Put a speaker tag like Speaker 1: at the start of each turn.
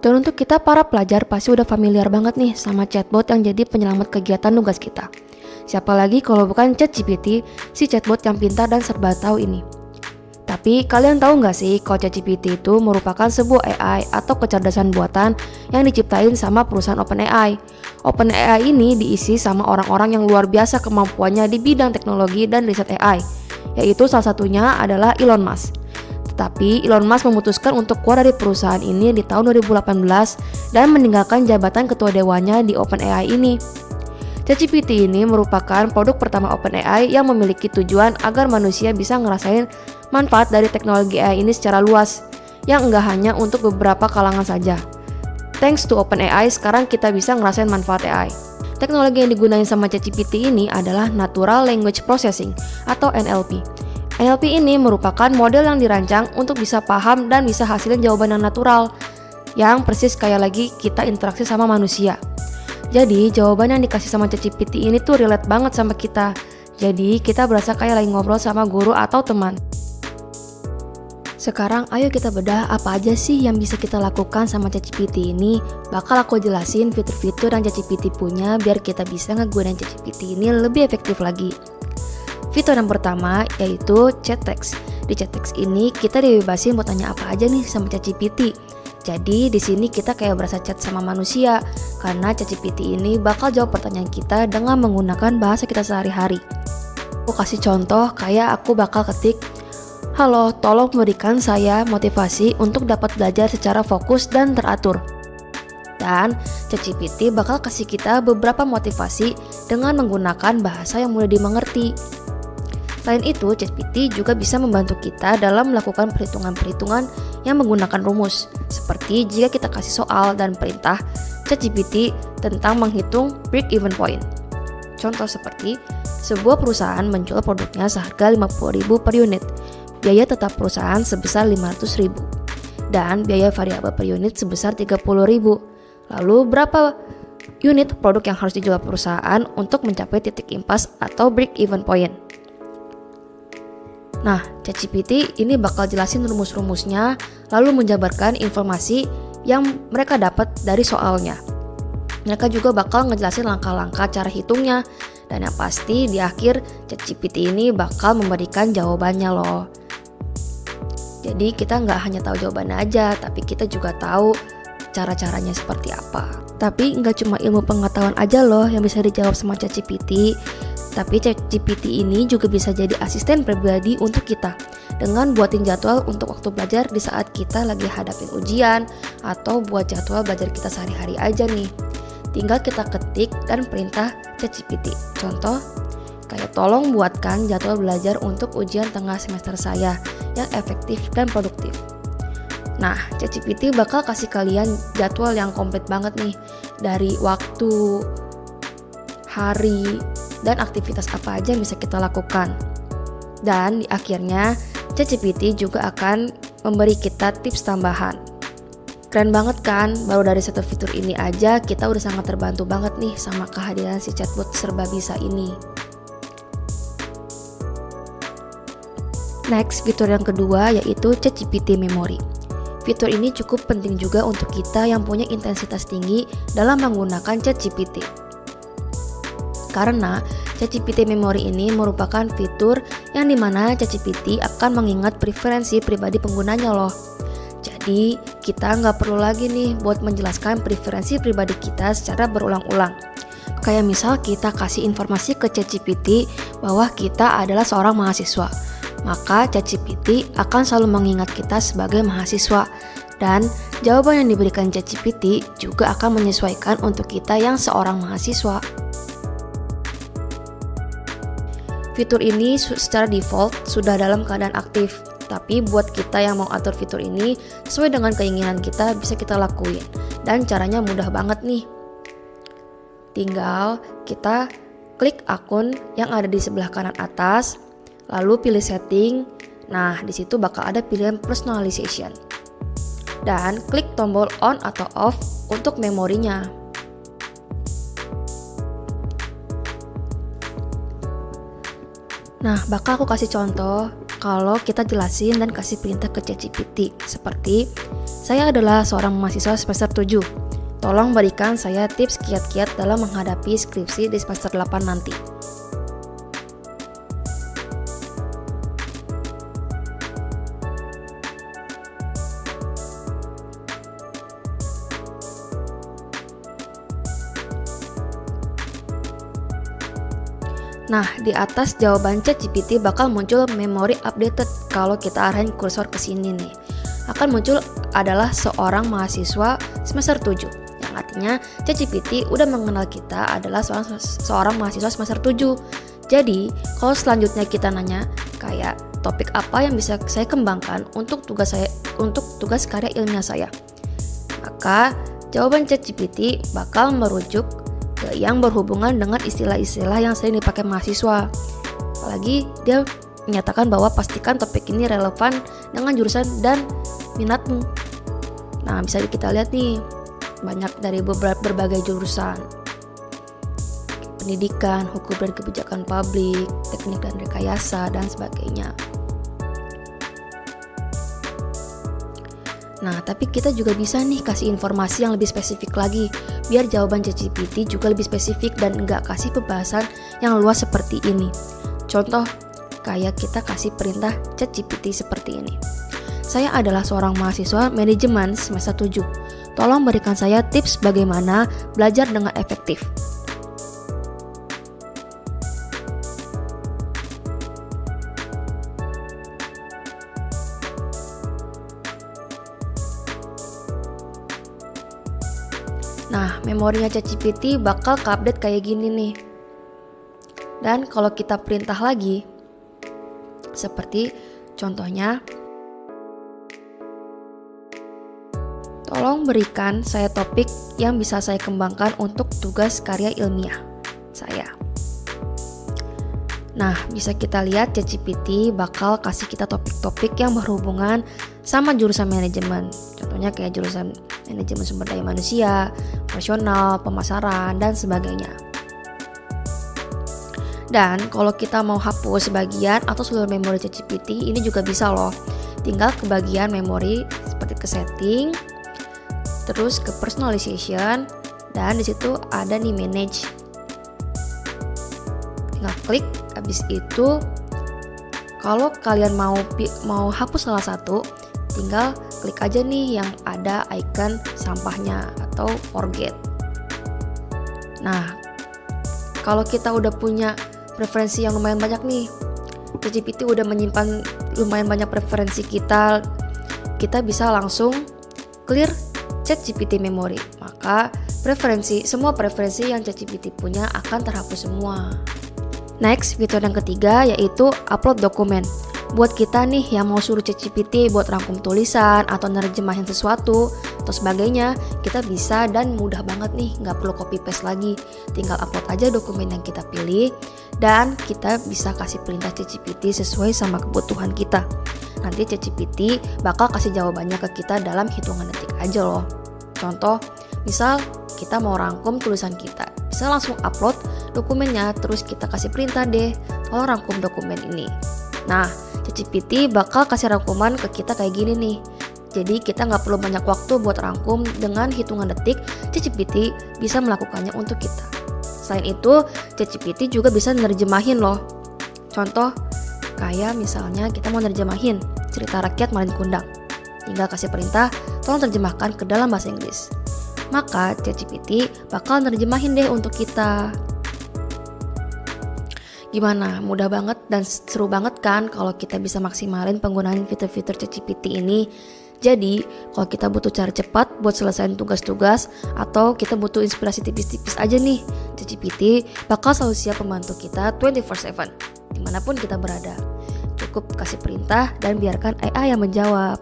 Speaker 1: Dan untuk kita para pelajar pasti udah familiar banget nih sama chatbot yang jadi penyelamat kegiatan tugas kita. Siapa lagi kalau bukan ChatGPT, si chatbot yang pintar dan serba tahu ini. Tapi kalian tahu nggak sih kalau ChatGPT itu merupakan sebuah AI atau kecerdasan buatan yang diciptain sama perusahaan OpenAI. OpenAI ini diisi sama orang-orang yang luar biasa kemampuannya di bidang teknologi dan riset AI, yaitu salah satunya adalah Elon Musk. Tetapi Elon Musk memutuskan untuk keluar dari perusahaan ini di tahun 2018 dan meninggalkan jabatan ketua dewannya di OpenAI ini. ChatGPT ini merupakan produk pertama OpenAI yang memiliki tujuan agar manusia bisa ngerasain manfaat dari teknologi AI ini secara luas, yang enggak hanya untuk beberapa kalangan saja. Thanks to OpenAI, sekarang kita bisa ngerasain manfaat AI. Teknologi yang digunain sama ChatGPT ini adalah Natural Language Processing atau NLP. NLP ini merupakan model yang dirancang untuk bisa paham dan bisa hasilin jawaban yang natural, yang persis kayak lagi kita interaksi sama manusia. Jadi jawaban yang dikasih sama ChatGPT ini tuh relate banget sama kita. Jadi kita berasa kayak lagi ngobrol sama guru atau teman. Sekarang ayo kita bedah apa aja sih yang bisa kita lakukan sama ChatGPT ini. Bakal aku jelasin fitur-fitur yang ChatGPT punya biar kita bisa ngegunain ChatGPT ini lebih efektif lagi. Fitur yang pertama yaitu chat text. Di chat text ini kita dibebasin buat tanya apa aja nih sama ChatGPT. Jadi di sini kita kayak berasa chat sama manusia karena ChatGPT ini bakal jawab pertanyaan kita dengan menggunakan bahasa kita sehari-hari. Aku kasih contoh kayak aku bakal ketik, "Halo, tolong berikan saya motivasi untuk dapat belajar secara fokus dan teratur." Dan ChatGPT bakal kasih kita beberapa motivasi dengan menggunakan bahasa yang mudah dimengerti. Selain itu, ChatGPT juga bisa membantu kita dalam melakukan perhitungan-perhitungan yang menggunakan rumus. Seperti jika kita kasih soal dan perintah ChatGPT tentang menghitung break-even point. Contoh seperti, sebuah perusahaan menjual produknya seharga 50.000 per unit. Biaya tetap perusahaan sebesar 500.000. Dan biaya variabel per unit sebesar 30.000. Lalu berapa unit produk yang harus dijual perusahaan untuk mencapai titik impas atau break-even point? Nah, ChatGPT ini bakal jelasin rumus-rumusnya, lalu menjabarkan informasi yang mereka dapat dari soalnya. Mereka juga bakal ngejelasin langkah-langkah cara hitungnya, dan yang pasti di akhir ChatGPT ini bakal memberikan jawabannya loh. Jadi kita nggak hanya tahu jawabannya aja, tapi kita juga tahu cara-caranya seperti apa. Tapi nggak cuma ilmu pengetahuan aja loh yang bisa dijawab sama ChatGPT. Tapi ChatGPT ini juga bisa jadi asisten pribadi untuk kita dengan buatin jadwal untuk waktu belajar di saat kita lagi hadapin ujian atau buat jadwal belajar kita sehari-hari aja nih. Tinggal kita ketik dan perintah ChatGPT. Contoh, kayak tolong buatkan jadwal belajar untuk ujian tengah semester saya yang efektif dan produktif. Nah, ChatGPT bakal kasih kalian jadwal yang komplit banget nih, dari waktu, hari, dan aktivitas apa aja yang bisa kita lakukan. Dan di akhirnya, ChatGPT juga akan memberi kita tips tambahan. Keren banget kan? Baru dari satu fitur ini aja kita udah sangat terbantu banget nih sama kehadiran si chatbot serba bisa ini. Next, fitur yang kedua yaitu ChatGPT Memory. Fitur ini cukup penting juga untuk kita yang punya intensitas tinggi dalam menggunakan ChatGPT. Karena ChatGPT Memory ini merupakan fitur yang dimana ChatGPT akan mengingat preferensi pribadi penggunanya loh. Jadi kita nggak perlu lagi nih buat menjelaskan preferensi pribadi kita secara berulang-ulang. Kayak misal kita kasih informasi ke ChatGPT bahwa kita adalah seorang mahasiswa, maka ChatGPT akan selalu mengingat kita sebagai mahasiswa. Dan jawaban yang diberikan ChatGPT juga akan menyesuaikan untuk kita yang seorang mahasiswa. Fitur ini secara default sudah dalam keadaan aktif, tapi buat kita yang mau atur fitur ini sesuai dengan keinginan kita bisa kita lakuin. Dan caranya mudah banget nih. Tinggal kita klik akun yang ada di sebelah kanan atas, lalu pilih setting. Nah, di situ bakal ada pilihan personalization. Dan klik tombol on atau off untuk memorinya. Nah, bakal aku kasih contoh kalau kita jelasin dan kasih perintah ke ChatGPT. Seperti, saya adalah seorang mahasiswa semester 7. Tolong berikan saya tips kiat-kiat dalam menghadapi skripsi di semester 8 nanti. Nah, di atas jawaban ChatGPT bakal muncul memory updated kalau kita arahin kursor ke sini nih. Akan muncul adalah seorang mahasiswa semester 7. Yang artinya ChatGPT udah mengenal kita adalah seorang mahasiswa semester 7. Jadi, kalau selanjutnya kita nanya kayak topik apa yang bisa saya kembangkan untuk tugas karya ilmiah saya, maka jawaban ChatGPT bakal merujuk yang berhubungan dengan istilah-istilah yang sering dipakai mahasiswa. Apalagi dia menyatakan bahwa pastikan topik ini relevan dengan jurusan dan minatmu. Nah, bisa kita lihat nih, banyak dari berbagai jurusan. Pendidikan, hukum dan kebijakan publik, teknik dan rekayasa, dan sebagainya. Nah, tapi kita juga bisa nih kasih informasi yang lebih spesifik lagi, biar jawaban ChatGPT juga lebih spesifik dan nggak kasih pembahasan yang luas seperti ini. Contoh, kayak kita kasih perintah ChatGPT seperti ini. Saya adalah seorang mahasiswa manajemen semester 7. Tolong berikan saya tips bagaimana belajar dengan efektif. Nah, memorinya ChatGPT bakal ke-update kayak gini nih. Dan kalau kita perintah lagi, seperti contohnya, tolong berikan saya topik yang bisa saya kembangkan untuk tugas karya ilmiah saya. Nah, bisa kita lihat ChatGPT bakal kasih kita topik-topik yang berhubungan sama jurusan manajemen. Contohnya kayak jurusan manajemen sumber daya manusia, operasional, pemasaran, dan sebagainya. Dan kalau kita mau hapus sebagian atau seluruh memori ChatGPT, ini juga bisa loh. Tinggal ke bagian memori seperti ke setting, terus ke personalization, dan disitu ada nih manage. Tinggal klik, habis itu kalau kalian mau hapus salah satu, tinggal klik aja nih yang ada icon sampahnya atau forget. Nah, kalau kita udah punya preferensi yang lumayan banyak nih, ChatGPT udah menyimpan lumayan banyak preferensi kita bisa langsung clear ChatGPT memory. Maka semua preferensi yang ChatGPT punya akan terhapus semua. Next, fitur yang ketiga yaitu upload dokumen. Buat kita nih yang mau suruh ChatGPT buat rangkum tulisan atau nerjemahin sesuatu atau sebagainya, kita bisa dan mudah banget nih, nggak perlu copy paste lagi. Tinggal upload aja dokumen yang kita pilih dan kita bisa kasih perintah ChatGPT sesuai sama kebutuhan kita. Nanti ChatGPT bakal kasih jawabannya ke kita dalam hitungan detik aja loh. Contoh, misal kita mau rangkum tulisan kita, bisa langsung upload dokumennya, terus kita kasih perintah deh, tolong rangkum dokumen ini. Nah, ChatGPT bakal kasih rangkuman ke kita kayak gini nih. Jadi kita nggak perlu banyak waktu buat rangkum, dengan hitungan detik ChatGPT bisa melakukannya untuk kita. Selain itu, ChatGPT juga bisa nerjemahin loh. Contoh, kayak misalnya kita mau nerjemahin cerita rakyat Malin Kundang. Tinggal kasih perintah, tolong terjemahkan ke dalam bahasa Inggris. Maka ChatGPT bakal nerjemahin deh untuk kita. Gimana? Mudah banget dan seru banget kan kalau kita bisa maksimalin penggunaan fitur-fitur ChatGPT ini. Jadi, kalau kita butuh cara cepat buat selesaiin tugas-tugas atau kita butuh inspirasi tipis-tipis aja nih, ChatGPT bakal selalu siap membantu kita 24/7 dimanapun kita berada. Cukup kasih perintah dan biarkan AI yang menjawab.